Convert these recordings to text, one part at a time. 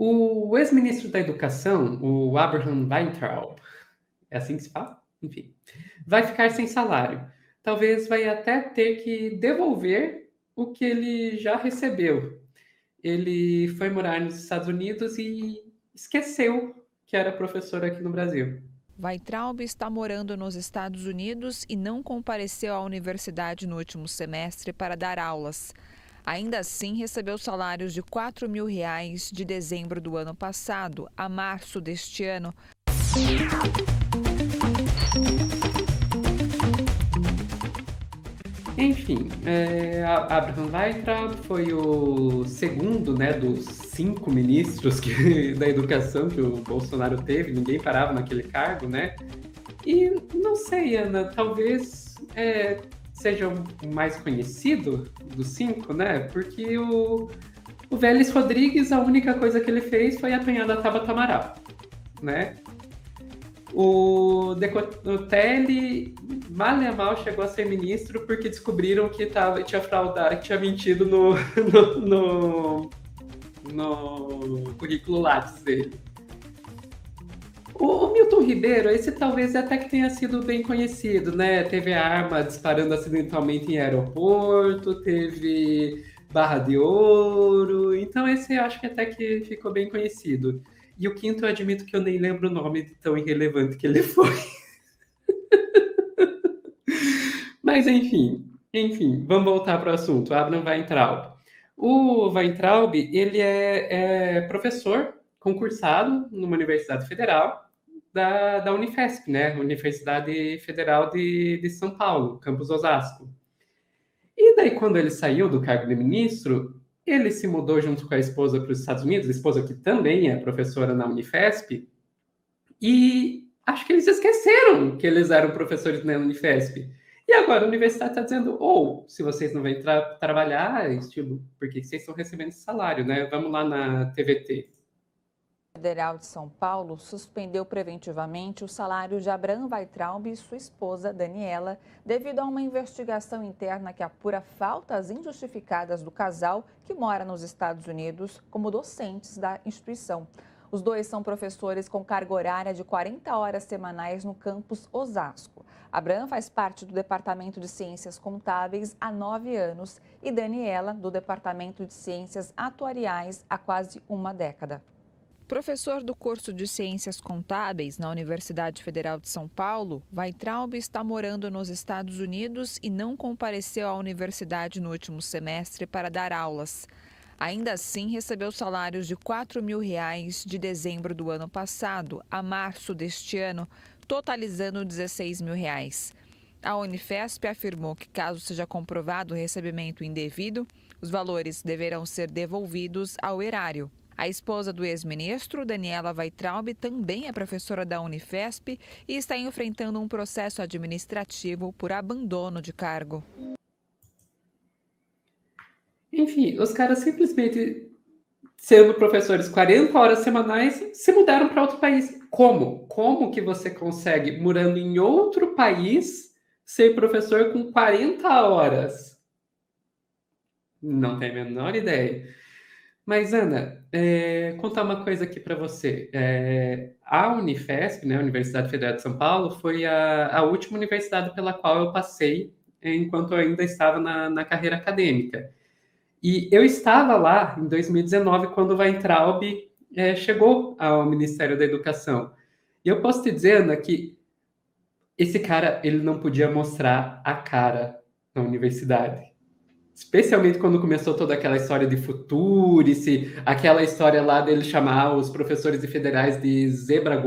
O ex-ministro da Educação, o Abraham Weintraub, é assim que se fala? Enfim, vai ficar sem salário. Talvez vai até ter que devolver o que ele já recebeu. Ele foi morar nos Estados Unidos e esqueceu que era professor aqui no Brasil. Weintraub está morando nos Estados Unidos e não compareceu à universidade no último semestre para dar aulas. Ainda assim, recebeu salários de R$ 4.000 de dezembro do ano passado a março deste ano. Enfim, Abraham Weintraub foi o segundo, né, dos 5 ministros da educação que o Bolsonaro teve, ninguém parava naquele cargo, né? E não sei, Ana, talvez seja o mais conhecido dos 5, né? Porque o Vélez Rodrigues, a única coisa que ele fez foi apanhar da Tabata Amaral, né? O Decotelli mal e mal chegou a ser ministro porque descobriram que tinha fraudado, que tinha mentido no currículo Lattes dele. O Milton Ribeiro, esse talvez até que tenha sido bem conhecido, né? Teve a arma disparando acidentalmente em aeroporto, teve barra de ouro, então esse eu acho que até que ficou bem conhecido. E o quinto eu admito que eu nem lembro o nome de tão irrelevante que ele foi. Mas enfim, vamos voltar para o assunto. Abraham Weintraub. O Weintraub, ele é professor concursado numa universidade federal da Unifesp, né? Universidade Federal de São Paulo, campus Osasco. E daí, quando ele saiu do cargo de ministro, ele se mudou junto com a esposa para os Estados Unidos, a esposa que também é professora na Unifesp, e acho que eles esqueceram que eles eram professores na Unifesp. E agora a universidade está dizendo, se vocês não vêm trabalhar, estilo, por que vocês estão recebendo esse salário, né? Vamos lá na TVT. Federal de São Paulo suspendeu preventivamente o salário de Abraham Weintraub e sua esposa, Daniela, devido a uma investigação interna que apura faltas injustificadas do casal que mora nos Estados Unidos como docentes da instituição. Os dois são professores com carga horária de 40 horas semanais no campus Osasco. Abraham faz parte do Departamento de Ciências Contábeis há 9 anos e Daniela do Departamento de Ciências Atuariais há quase uma década. Professor do curso de Ciências Contábeis na Universidade Federal de São Paulo, Weintraub está morando nos Estados Unidos e não compareceu à universidade no último semestre para dar aulas. Ainda assim, recebeu salários de R$ 4.000 de dezembro do ano passado a março deste ano, totalizando R$ 16.000. A Unifesp afirmou que, caso seja comprovado o recebimento indevido, os valores deverão ser devolvidos ao erário. A esposa do ex-ministro, Daniela Weintraub, também é professora da Unifesp e está enfrentando um processo administrativo por abandono de cargo. Enfim, os caras simplesmente, sendo professores 40 horas semanais, se mudaram para outro país. Como? Como que você consegue, morando em outro país, ser professor com 40 horas? Não tenho a menor ideia. Mas, Ana, contar uma coisa aqui para você. A Unifesp, né, a Universidade Federal de São Paulo, foi a última universidade pela qual eu passei enquanto eu ainda estava na carreira acadêmica. E eu estava lá em 2019, quando o Weintraub chegou ao Ministério da Educação. E eu posso te dizer, Ana, que esse cara ele não podia mostrar a cara na universidade. Especialmente quando começou toda aquela história de futurice, aquela história lá dele chamar os professores de federais de zebras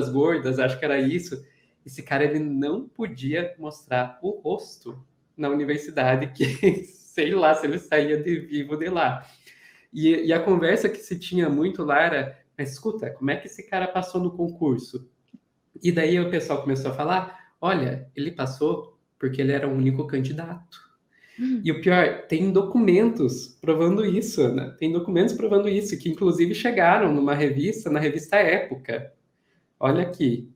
gordas, acho que era isso. Esse cara ele não podia mostrar o rosto na universidade, que sei lá se ele saía de vivo de lá. E a conversa que se tinha muito lá era, mas escuta, como é que esse cara passou no concurso? E daí o pessoal começou a falar, olha, ele passou porque ele era o único candidato. E o pior, tem documentos provando isso, Ana. Tem documentos provando isso, que inclusive chegaram numa revista, na revista Época. Olha aqui.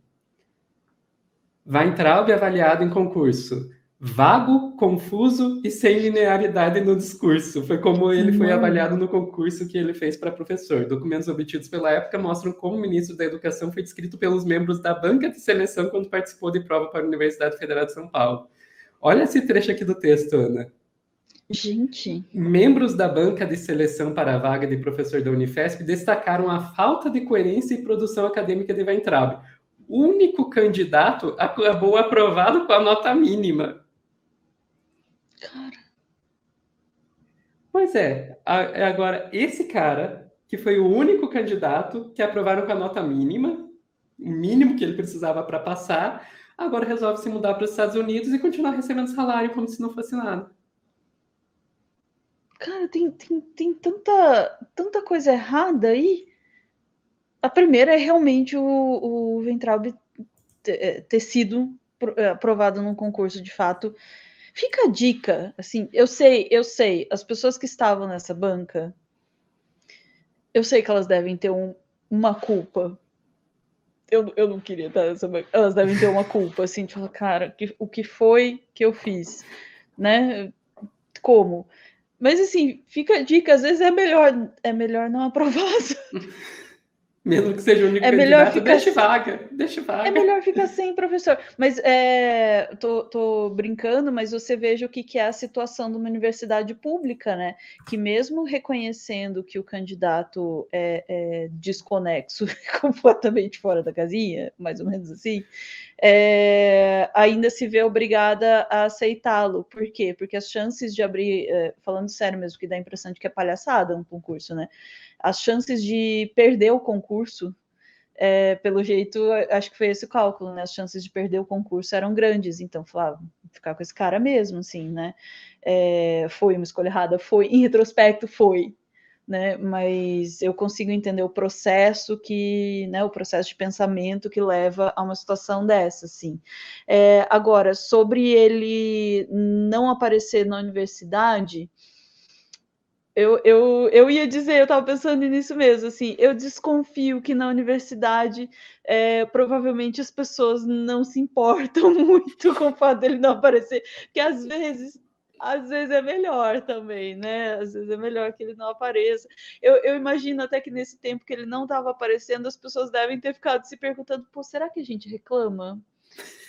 Weintraub avaliado em concurso. Vago, confuso e sem linearidade no discurso. Foi como ele foi avaliado no concurso que ele fez para professor. Documentos obtidos pela época mostram como o ministro da Educação foi descrito pelos membros da banca de seleção quando participou de prova para a Universidade Federal de São Paulo. Olha esse trecho aqui do texto, Ana. Gente. Membros da banca de seleção para a vaga de professor da Unifesp destacaram a falta de coerência e produção acadêmica de Weintraub. O único candidato acabou aprovado com a nota mínima. Cara. Pois é, agora esse cara, que foi o único candidato que aprovaram com a nota mínima, o mínimo que ele precisava para passar, agora resolve se mudar para os Estados Unidos e continuar recebendo salário como se não fosse nada. Cara, tem tanta coisa errada aí. A primeira é realmente o Weintraub ter sido aprovado num concurso de fato. Fica a dica, assim, eu sei, as pessoas que estavam nessa banca, eu sei que elas devem ter uma culpa. Eu não queria estar nessa banca. Elas devem ter uma culpa, assim, de falar, cara, o que foi que eu fiz, né? Como? Mas, assim, fica a dica, às vezes é melhor não aprovar. Mesmo que seja o único candidato, deixa vaga. É melhor ficar sem professor. Mas tô brincando, mas você veja o que é a situação de uma universidade pública, né? Que mesmo reconhecendo que o candidato é desconexo, completamente fora da casinha, mais ou menos assim, ainda se vê obrigada a aceitá-lo. Por quê? Porque as chances de abrir, falando sério mesmo, que dá a impressão de que é palhaçada um concurso, né? As chances de perder o concurso, pelo jeito, acho que foi esse o cálculo, né? As chances de perder o concurso eram grandes, então falava, ficar com esse cara mesmo, assim, né? Foi uma escolha errada? Foi. Em retrospecto, foi. Né? Mas eu consigo entender o processo o processo de pensamento que leva a uma situação dessa, assim. Agora, sobre ele não aparecer na universidade, eu ia dizer, eu estava pensando nisso mesmo, assim, eu desconfio que na universidade provavelmente as pessoas não se importam muito com o fato dele não aparecer, porque às vezes é melhor também, né? Às vezes é melhor que ele não apareça. Eu imagino até que nesse tempo que ele não estava aparecendo, as pessoas devem ter ficado se perguntando, pô, será que a gente reclama?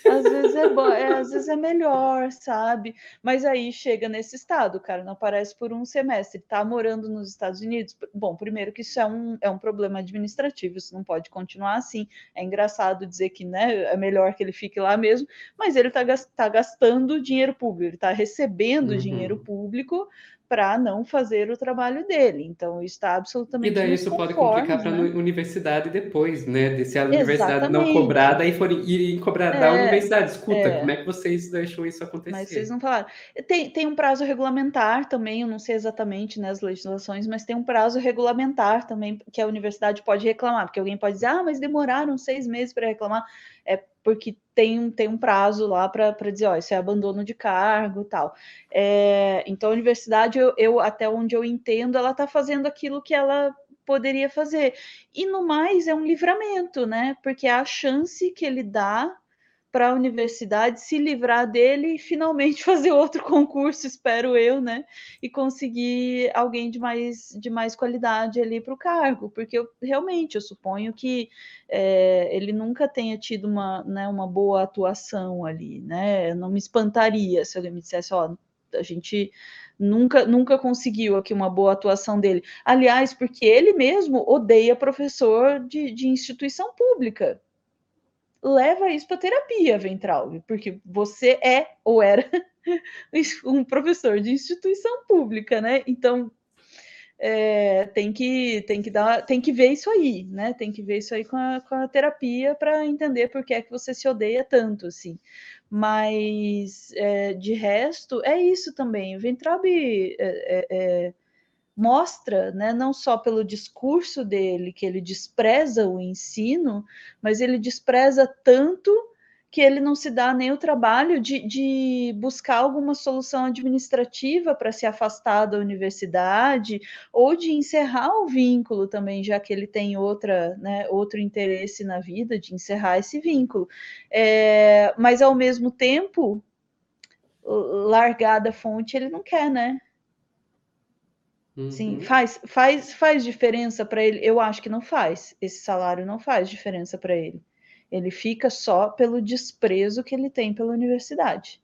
Às vezes é bom, às vezes é melhor, sabe? Mas aí chega nesse estado, cara, não aparece por um semestre, tá morando nos Estados Unidos. Bom, primeiro que isso é um problema administrativo, isso não pode continuar assim. É engraçado dizer que, né, é melhor que ele fique lá mesmo, mas ele tá gastando dinheiro público, ele tá recebendo dinheiro público para não fazer o trabalho dele. Então, isso está absolutamente E daí isso pode complicar para a universidade depois, né? Se a universidade não cobrar, daí irem cobrar da universidade. Escuta, como é que vocês deixam isso acontecer? Mas vocês não falaram. Tem um prazo regulamentar também, eu não sei exatamente, né, as legislações, mas tem um prazo regulamentar também que a universidade pode reclamar, porque alguém pode dizer, mas demoraram 6 meses para reclamar. É porque tem um prazo lá para dizer, isso é abandono de cargo e tal. Então, a universidade, eu até onde eu entendo, ela está fazendo aquilo que ela poderia fazer. E, no mais, é um livramento, né? Porque é a chance que ele dá para a universidade se livrar dele e finalmente fazer outro concurso, espero eu, né? E conseguir alguém de mais qualidade ali para o cargo, porque eu suponho que ele nunca tenha tido uma boa atuação ali, né? Eu não me espantaria se alguém me dissesse, a gente nunca conseguiu aqui uma boa atuação dele. Aliás, porque ele mesmo odeia professor de instituição pública. Leva isso para terapia, Weintraub, porque você ou era um professor de instituição pública, né? Então tem que ver isso aí, né? Tem que ver isso aí com a terapia para entender por que é que você se odeia tanto, assim. Mas de resto é isso também. O Weintraub mostra, né, não só pelo discurso dele, que ele despreza o ensino, mas ele despreza tanto que ele não se dá nem o trabalho de buscar alguma solução administrativa para se afastar da universidade ou de encerrar o vínculo também, já que ele tem outro interesse na vida, de encerrar esse vínculo. Mas, ao mesmo tempo, largar da fonte, ele não quer, né? Sim, faz diferença para ele? Eu acho que não faz. Esse salário não faz diferença para ele. Ele fica só pelo desprezo que ele tem pela universidade,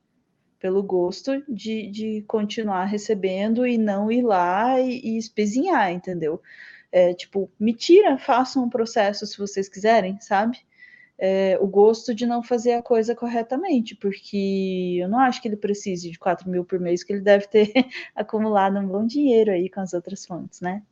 pelo gosto de continuar recebendo e não ir lá e espezinhar, entendeu? Tipo, me tira, façam um processo se vocês quiserem, sabe? O gosto de não fazer a coisa corretamente, porque eu não acho que ele precise de 4 mil por mês, que ele deve ter acumulado um bom dinheiro aí com as outras fontes, né?